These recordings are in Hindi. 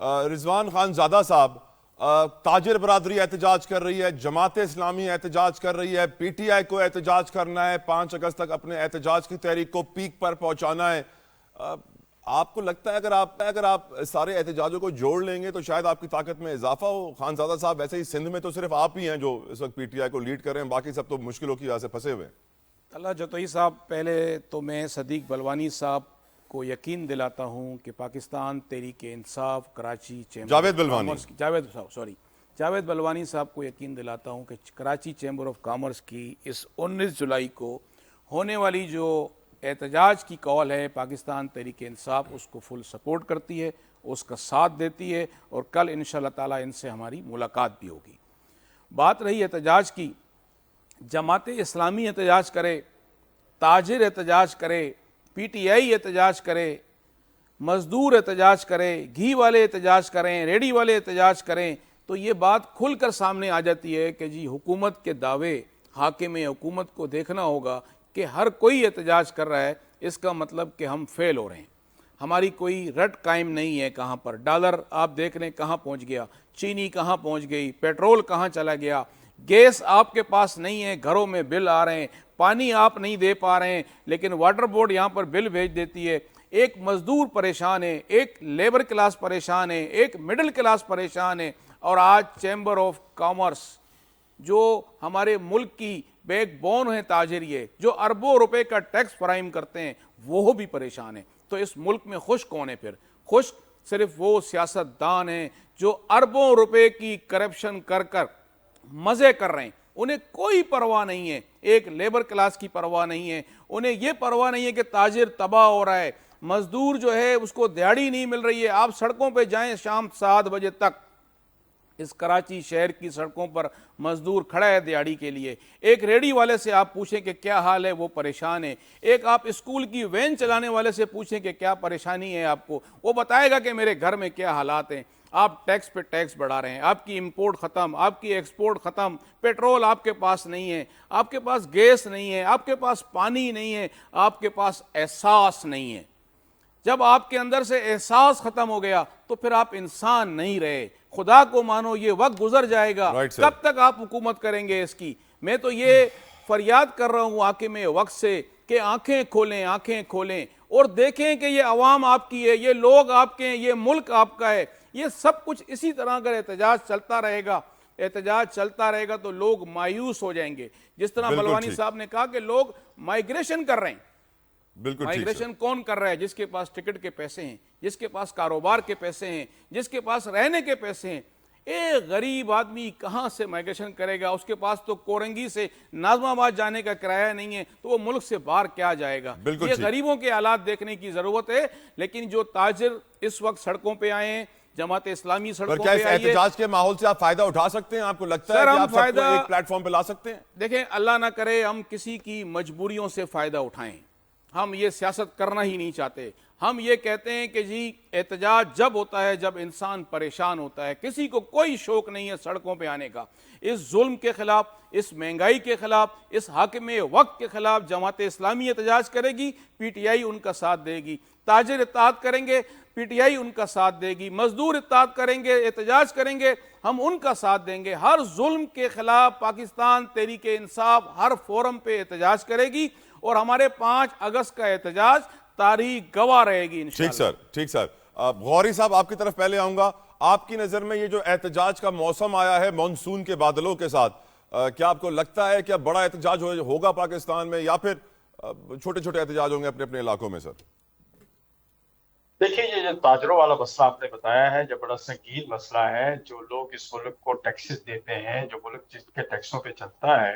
रिजवान खान ज़ादा साहब, ताजिर बरादरी एहतजाज कर रही है, जमात इस्लामी एहतजाज कर रही है, PTI को एहतजाज करना है, 5 अगस्त तक अपने एहतजाज की तहरीक को पीक पर पहुंचाना है। आपको लगता है अगर आप सारे एहतजाजों को जोड़ लेंगे तो शायद आपकी ताकत में इजाफा हो? खानज़ादा साहब, वैसे ही सिंध में तो सिर्फ आप ही हैं जो इस वक्त PTI को लीड कर रहे हैं, बाकी सब तो मुश्किलों की वजह से फंसे हुए हैं। अल्लाह जतोई साहब, पहले तो मैं सदीक बलवानी साहब को यकीन दिलाता हूँ कि पाकिस्तान तहरीक इंसाफ कराची चैम्बर जावेद बलवानी साहब को यकीन दिलाता हूँ कि कराची चैम्बर ऑफ कॉमर्स की इस 19 जुलाई को होने वाली जो एहतजाज की कॉल है, पाकिस्तान तहरीक इंसाफ उसको फुल सपोर्ट करती है, उसका साथ देती है और कल इंशाअल्लाह ताला इनसे हमारी मुलाकात भी होगी। बात रही एहतजाज की, जमात इस्लामी एहतजाज करे, ताजिर एहतजाज करे, PTI एहतजाज करे, मजदूर एहतजाज करे, घी वाले एहतजाज करें, रेडी वाले एहतजाज करें, तो ये बात खुलकर सामने आ जाती है कि जी हुकूमत के दावे, हाकिम हुकूमत को देखना होगा कि हर कोई एहतजाज कर रहा है, इसका मतलब कि हम फेल हो रहे हैं। हमारी कोई रट कायम नहीं है। कहाँ पर डॉलर आप देख रहे हैं कहाँ पहुँच गया, चीनी कहाँ पहुँच गई, पेट्रोल कहाँ चला गया, गैस आपके पास नहीं है, घरों में बिल आ रहे हैं, पानी आप नहीं दे पा रहे हैं, लेकिन वाटर बोर्ड यहाँ पर बिल भेज देती है। एक मजदूर परेशान है, एक लेबर क्लास परेशान है, एक मिडिल क्लास परेशान है, और आज चैम्बर ऑफ कॉमर्स जो हमारे मुल्क की बैकबोन है, ताजिरिये जो अरबों रुपए का टैक्स फराइम करते हैं, वो भी परेशान है। तो इस मुल्क में खुश कौन है फिर? खुश सिर्फ वो सियासतदान हैं जो अरबों रुपए की करप्शन कर कर मजे कर रहे हैं। उन्हें कोई परवाह नहीं है, एक लेबर क्लास की परवाह नहीं है, उन्हें यह परवाह नहीं है कि ताजिर तबाह हो रहा है, मजदूर जो है उसको दिहाड़ी नहीं मिल रही है। आप सड़कों पे जाएं शाम 7 बजे तक, इस कराची शहर की सड़कों पर मजदूर खड़ा है दिहाड़ी के लिए। एक रेडी वाले से आप पूछें कि क्या हाल है, वो परेशान है। एक आप स्कूल की वैन चलाने वाले से पूछें कि क्या परेशानी है आपको, वो बताएगा कि मेरे घर में क्या हालात हैं। आप टैक्स पे टैक्स बढ़ा रहे हैं, आपकी इंपोर्ट ख़त्म, आपकी एक्सपोर्ट ख़त्म, पेट्रोल आपके पास नहीं है, आपके पास गैस नहीं है, आपके पास पानी नहीं है, आपके पास एहसास नहीं है। जब आपके अंदर से एहसास खत्म हो गया तो फिर आप इंसान नहीं रहे। खुदा को मानो, ये वक्त गुजर जाएगा। कब तक आप हुकूमत करेंगे इसकी? मैं तो ये फरियाद कर रहा हूँ हाकिम वक्त से कि आंखें खोलें, आंखें खोलें और देखें कि ये अवाम आपकी है, ये लोग आपके हैं, ये मुल्क आपका है। ये सब कुछ इसी तरह अगर एहतजाज चलता रहेगा तो लोग मायूस हो जाएंगे। जिस तरह बलवानी साहब ने कहा कि लोग माइग्रेशन कर रहे हैं। बिल्कुल, माइग्रेशन कौन कर रहा है? जिसके पास टिकट के पैसे हैं, जिसके पास कारोबार के पैसे हैं, जिसके पास रहने के पैसे हैं। एक गरीब आदमी कहां से माइग्रेशन करेगा? उसके पास तो कोरंगी से नाजमाबाद जाने का किराया नहीं है, तो वो मुल्क से बाहर क्या जाएगा? ये गरीबों के हालात देखने की जरूरत है। लेकिन जो ताजिर इस वक्त सड़कों पे आए हैं, जमात इस्लामी सड़कों पे आई है, एहतजाज के माहौल से आप फायदा उठा सकते हैं? आपको लगता है कि आप सबको एक प्लेटफॉर्म पे ला सकते हैं? देखें, अल्लाह ना करे हम किसी की मजबूरियों से फायदा उठाएं। हम ये सियासत करना ही नहीं चाहते। हम ये कहते हैं कि जी एहतजाज जब होता है जब इंसान परेशान होता है। किसी को कोई शौक नहीं है सड़कों पे आने का। इस जुल्म के खिलाफ, इस महंगाई के खिलाफ, इस हाकिम वक्त के खिलाफ जमात इस्लामी एहतजाज करेगी, PTI उनका साथ देगी। ताजिर इत्तेहाद करेंगे, PTI उनका साथ देगी। मजदूर इत्तेहाद करेंगे, एहतजाज करेंगे, हम उनका साथ देंगे। हर जुल्म के खिलाफ पाकिस्तान तहरीक इंसाफ हर फोरम पे एहतजाज करेगी और हमारे 5 अगस्त का एहतजाज तारीख गवाह रहेगी इंशाअल्लाह। ठीक सर। गौरी साहब, आपकी तरफ पहले आऊंगा। आपकी नजर में ये जो एहतजाज का मौसम आया है मानसून के बादलों के साथ, क्या आपको लगता है कि अब बड़ा एहतजाज होगा पाकिस्तान में, या फिर छोटे छोटे एहतजाज होंगे अपने अपने इलाकों में? सर देखिए, ये जो ताजरों वाला मसला आपने बताया है, जो बड़ा संगीन मसला है। जो लोग इस मुल्क को टैक्सेस देते हैं, जो मुल्क जिसके टैक्सों पे चलता है,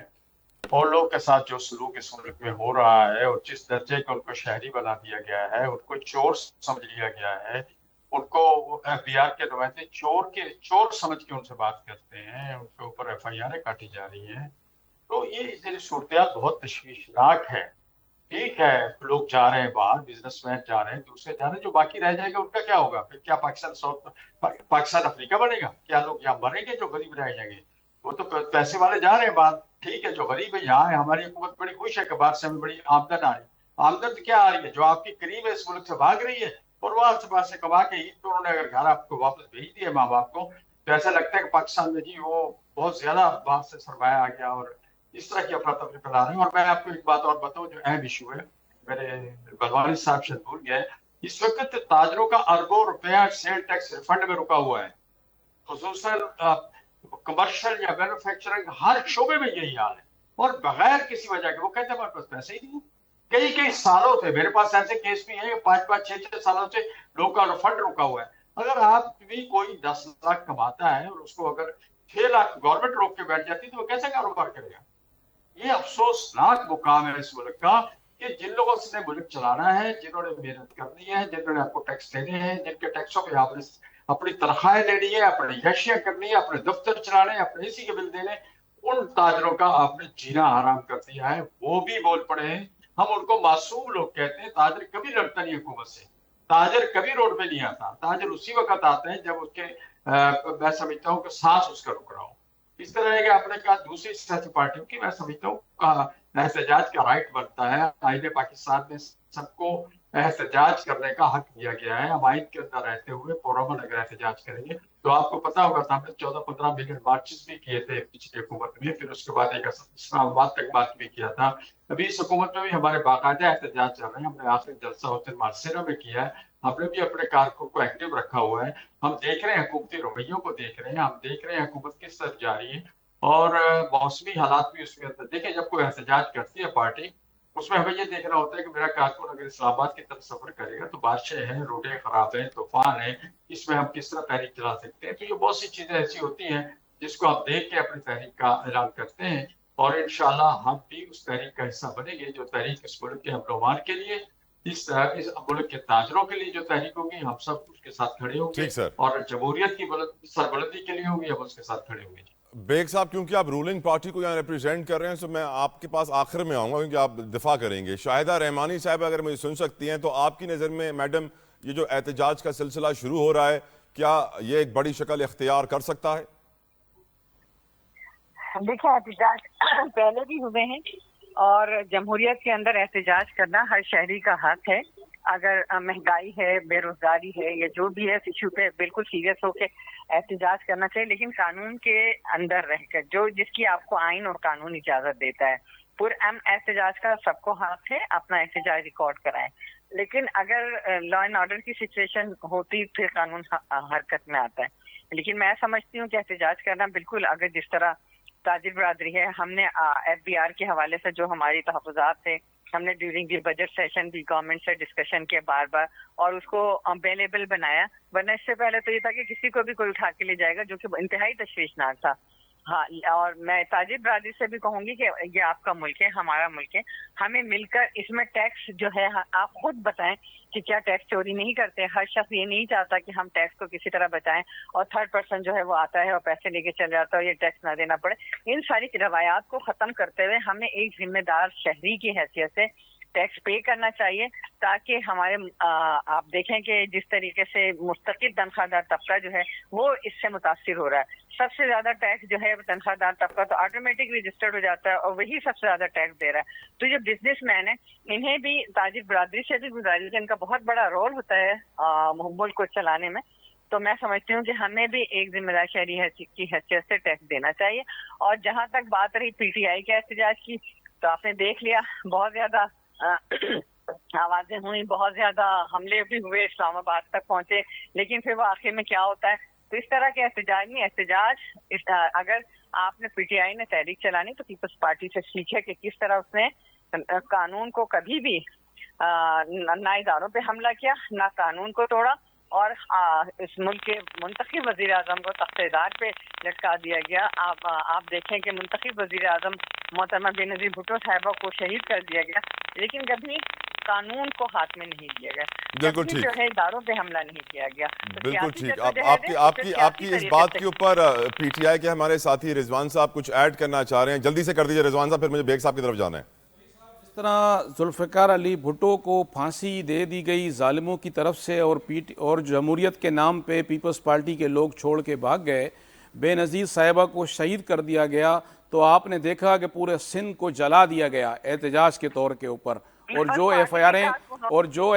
और लोग के साथ जो सलूक इस मुल्क में हो रहा है, और जिस दर्जे का उनको शहरी बना दिया गया है, उनको चोर समझ लिया गया है, उनको FBI के नुमाइंदे चोर समझ के उनसे बात करते हैं, उनके ऊपर FIR काटी जा रही है। तो ये सूरत बहुत तशवीशनाक है। ठीक है, लोग जा रहे हैं बाहर, बिजनेसमैन जा रहे हैं, दूसरे जा रहे हैं, जो बाकी रह जाएगा उनका क्या होगा? फिर क्या पाकिस्तान अफ्रीका बनेगा? क्या लोग यहाँ मरेंगे जो गरीब रह जाएंगे? वो तो पैसे वाले जा रहे हैं बाहर। ठीक है, जो गरीब है यहाँ है। हमारी हुकूमत बड़ी खुश है कि बाहर से हमें बड़ी आमदन आ रही है। आमदन क्या आ रही है? जो आपकी करीब है इस मुल्क से भाग रही है, और वहां से पैसे कमा के ईद पर उन्होंने अगर घर आपको वापस भेज दिए माँ बाप को, तो ऐसा लगता है कि पाकिस्तान में जी वो बहुत ज्यादा बाहर से सरमाया आ गया और इस तरह की अफरा तफरी फैला रहे हैं। और मैं आपको एक बात और बताऊं जो अहम इशू है, मेरे बलवानी साहब शायद भूल गए, इस वक्त ताजरों का अरबों रुपया सेल टैक्स रिफंड में रुका हुआ है। खुसूसन कमर्शियल या मैन्युफैक्चरिंग हर शोबे में यही हाल है, और बगैर किसी वजह के वो कहते हैं हमारे पास पैसे ही नहीं। कई कई सालों से मेरे पास ऐसे केस भी हैं, 5-5, 6-6 सालों से लोगों का रिफंड रुका हुआ है। अगर आप भी कोई 10 लाख कमाता है और उसको अगर 6 लाख गवर्नमेंट रोक के बैठ जाती है, तो वो कैसे कारोबार करेगा? ये अफसोसनाक मुकाम है इस मुल्क का कि जिन लोगों से मुल्क चलाना है, जिन्होंने मेहनत करनी है, जिन्होंने आपको टैक्स देने हैं, जिनके टैक्सों पे आपने अपनी तनख्वाहें लेनी है, अपनी यशियां करनी है, अपने दफ्तर चलाने, अपने इसी के बिल देने, उन ताजरों का आपने जीना हराम कर दिया है। वो भी बोल पड़े हैं। हम उनको मासूम लोग कहते हैं। ताजर कभी लड़ता नहीं हुकूमत से, ताजर कभी रोड पे नहीं आता। ताजर उसी वक्त आता है जब उसके मैं समझता हूँ कि सांस उसका रुक रहा हो। इस तरह है कि आपने कहा दूसरी सियासी पार्टियों की, मैं समझता हूँ एहतजाज का राइट बनता है। आईने पाकिस्तान में सबको एहतजाज करने का हक दिया गया है। हम आइन के अंदर रहते हुए पुरअमन अगर एहतजाज करेंगे, तो आपको पता होगा हमने 14-15 मिलियन मार्चेस भी किए थे पिछली हुकूमत में, फिर उसके बाद एक इस्लामाबाद तक बात भी किया था। अभी इस हुकूमत में भी हमारे बाकायदा एहतजाज चल रहे हैं। हमने आखिरी जलसा होते मार्सेरा में किया है। हमने भी अपने कारकुन को एक्टिव रखा हुआ है। हम देख रहे हैं हुकूमती रवैयों को, देख रहे हैं, हम देख रहे हैं हुकूमत किस तरफ जा रही है। और मौसमी हालात भी उसके अंदर देखिए। जब कोई एहतजाज करती है पार्टी, उसमें हमें ये देखना होता है कि मेरा कारकुन अगर इस्लामाबाद की तरफ सफर करेगा तो बारिशें हैं, रोडें खराब हैं, तूफान है, इसमें हम किस तरह तहरीक चला सकते हैं। तो ये बहुत सी चीजें ऐसी होती हैं जिसको आप देख के अपनी तहरीक का ऐलान करते हैं। और इंशाल्लाह हम भी उस तहरीक का हिस्सा बनेंगे जो तहरीक इस मुल्क के अमन के लिए, इस मुल्क के ताजरों के लिए जो तहरीक होगी, हम सब उसके साथ खड़े होंगे। ठीक सर। और जमहूरियत की सरबलंदी के लिए होगी, हम उसके साथ खड़े होंगे। बेग साहब, क्योंकि आप रूलिंग पार्टी को यहाँ रिप्रेजेंट कर रहे हैं, तो मैं आपके पास आखिर में आऊंगा क्योंकि आप दिफा करेंगे। शाहिदा रहमानी साहब अगर मुझे सुन सकती हैं, तो आपकी नज़र में मैडम ये जो एहतजाज का सिलसिला शुरू हो रहा है, क्या ये एक बड़ी शक्ल इख्तियार कर सकता है? देखिए, एहतजाज पहले भी हुए हैं और जमहूरियत के अंदर एहतजाज करना हर शहरी का हक है। अगर महंगाई है, बेरोजगारी है, या जो भी है, इस इशू पे बिल्कुल सीरियस होकर एहतजाज करना चाहिए, लेकिन कानून के अंदर रहकर, जो जिसकी आपको आइन और कानून इजाजत देता है। पुरअमन एहतजाज का सबको हक है, अपना एहतजाज रिकॉर्ड कराएं। लेकिन अगर लॉ एंड ऑर्डर की सिचुएशन होती, फिर कानून हरकत में आता है। लेकिन मैं समझती हूँ कि एहतजाज करना बिल्कुल, अगर जिस तरह ताजिर बरादरी है, हमने FBR के हवाले से जो हमारी तहफ़्फ़ुज़ात थे, हमने ड्यूरिंग दी बजट सेशन भी गवर्नमेंट से डिस्कशन किया बार बार, और उसको अवेलेबल बनाया। वरना इससे पहले तो ये था कि किसी को भी कोई उठा के ले जाएगा, जो कि इंतहाई तशवीशनाक था। हाँ, और मैं ताजिर बरादरी से भी कहूंगी कि ये आपका मुल्क है, हमारा मुल्क है, हमें मिलकर इसमें टैक्स जो है, आप खुद बताएं कि क्या टैक्स चोरी नहीं करते। हर शख्स ये नहीं चाहता कि हम टैक्स को किसी तरह बचाएं, और थर्ड पर्सन जो है वो आता है और पैसे लेके चल जाता है और ये टैक्स ना देना पड़े। इन सारी रवायात को खत्म करते हुए हमें एक जिम्मेदार शहरी की हैसियत से टैक्स पे करना चाहिए, ताकि हमारे आप देखें कि जिस तरीके से मुस्तकिल तनख्वाहदार तबका जो है वो इससे मुतासिर हो रहा है। सबसे ज्यादा टैक्स जो है तनख्वाहदार तबका तो ऑटोमेटिक रजिस्टर्ड हो जाता है, और वही सबसे ज्यादा टैक्स दे रहा है। तो जो बिजनेसमैन है, इन्हें भी ताजिर बरादरी से भी गुजारिश है, इनका बहुत बड़ा रोल होता है मुल्क को चलाने में। तो मैं समझती हूँ कि हमें भी एक जिम्मेदार शहरी की हैसियत से टैक्स देना चाहिए। और जहां तक बात रही PTI के एहतजाज की, तो आपने देख लिया, बहुत ज्यादा आवाजें हुई, बहुत ज्यादा हमले भी हुए, इस्लामाबाद तक पहुंचे, लेकिन फिर वो आखिर में क्या होता है। तो इस तरह के एहतजाज नहीं, अगर आपने PTI ने तहरीक चलानी तो पीपल्स पार्टी से सीखे कि किस तरह उसने कानून को कभी भी ना इदारों पे हमला किया, ना कानून को तोड़ा, और इस मुल्क के मुंतखब वजीर आजम को तख्तेदार पे लटका दिया गया। आप देखें कि मुंतखब वजीर आजम मोहतरमा बेनजीर भुट्टो साहिबा को शहीद कर दिया गया, लेकिन कभी कानून को हाथ में नहीं दिया गया, बिल्कुल ठीक, जो है इदारों पे हमला नहीं किया गया। तो बिल्कुल ठीक। आपकी इस बात के ऊपर PTI के हमारे साथी रिजवान साहब कुछ ऐड करना चाह रहे हैं, जल्दी से कर दीजिए रिजवान साहब, फिर मुझे बेग साहब की तरफ जाना है। इस तरह जुल्फ़िकार अली भुट्टो को फांसी दे दी गई जालिमों की तरफ से, और जमहूरियत के नाम पे पीपल्स पार्टी के लोग छोड़ के भाग गए, बेनज़ीर साहिबा को शहीद कर दिया गया, तो आपने देखा कि पूरे सिंध को जला दिया गया एहतजाज के तौर के ऊपर। और जो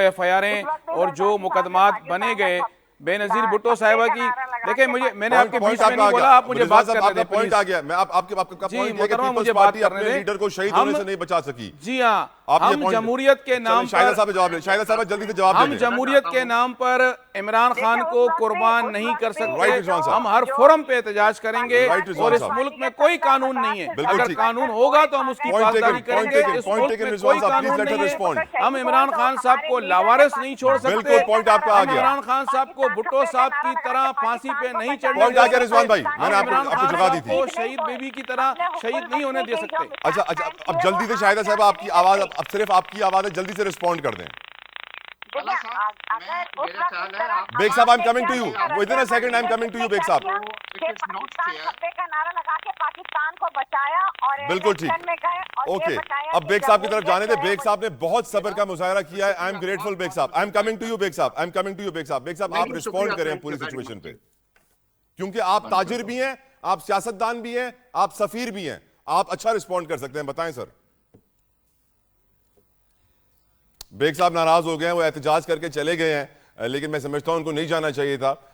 एफआईआरें और जो मुकदमात बने गए बेनजीर भुट्टो साहिबा की, देखिए मुझे, मैंने आपके बीच में नहीं बोला, आप मुझे बात करने दें पॉइंट प्लीज। आ गया। मैं आपका जी पॉइंट है कि मोहतरमा पीपल्स मुझे बात पार्टी करने अपने दें। लीडर को शहीद होने से नहीं बचा सकी। जी हाँ, आप ये हम point- जमहूरियत के नाम शाहिदा पर, साहब जवाब दें, शाहिदा साहब जल्दी से जवाब हम दें। जमहूरियत के नाम पर इमरान खान को कुर्बान नहीं कर Right, सकते। रिजवान साहब। हम हर फोरम पे एहतजाज करेंगे Right, रिजवान और इस साहब। मुल्क में कोई कानून नहीं है। बिल्कुल अगर ठीक। कानून होगा तो हम उसकी Point taken, पासदारी point करेंगे। taken, इस point मुल्क taken, में रिजवान कोई साहब, कानून please let her नहीं respond. है। हम इमरान खान साहब को लावारिस नहीं छोड़ सकते। बिल्कुल, point आपका आ हम गया। इमरान खान साहब को भुट्टो साहब की तरह फांसी पे नहीं चढ़ने Point आ गया दे रिजवान भाई, सकते। मैंने हम आपको- इमरान आपको खान जगह दी साहब थी। को शहीद बीबी की तरह शहीद नहीं होने दे सकते। अच्छा, अब जल्दी से शाहिदा साहब आपकी आवाज, अब सिर्फ आपकी आवाज है, जल्दी से रिस्पॉन्ड कर दें। मेरा ख्याल है आप Baig sahab, I am coming to you within a second, I am coming to you Baig sahab. It is not fair. का नारा लगा के पाकिस्तान को बचाया और बिल्कुल ठीक। इलेक्शन में गए और ये ओके, बताया अब कि बेग साहब की तरफ जमहूरियत जाने दे। जो है बेग वो- साहब ने बहुत सब्र का मुजाहरा किया है। I am grateful Baig sahab. I am coming to you Baig sahab, I am coming to you Baig sahab. Baig sahab आप नहीं, रिस्पॉन्ड शुक्रिया, करें thank पूरी you very सिचुएशन much. पे, क्योंकि आप ताजिर भी हैं, आप सियासतदान भी हैं, आप सफीर भी हैं, आप अच्छा रिस्पॉन्ड कर सकते हैं। बताएं सर। बेग साहब नाराज हो गए हैं, वो एहतजाज करके चले गए हैं, लेकिन मैं समझता हूं उनको नहीं जाना चाहिए था।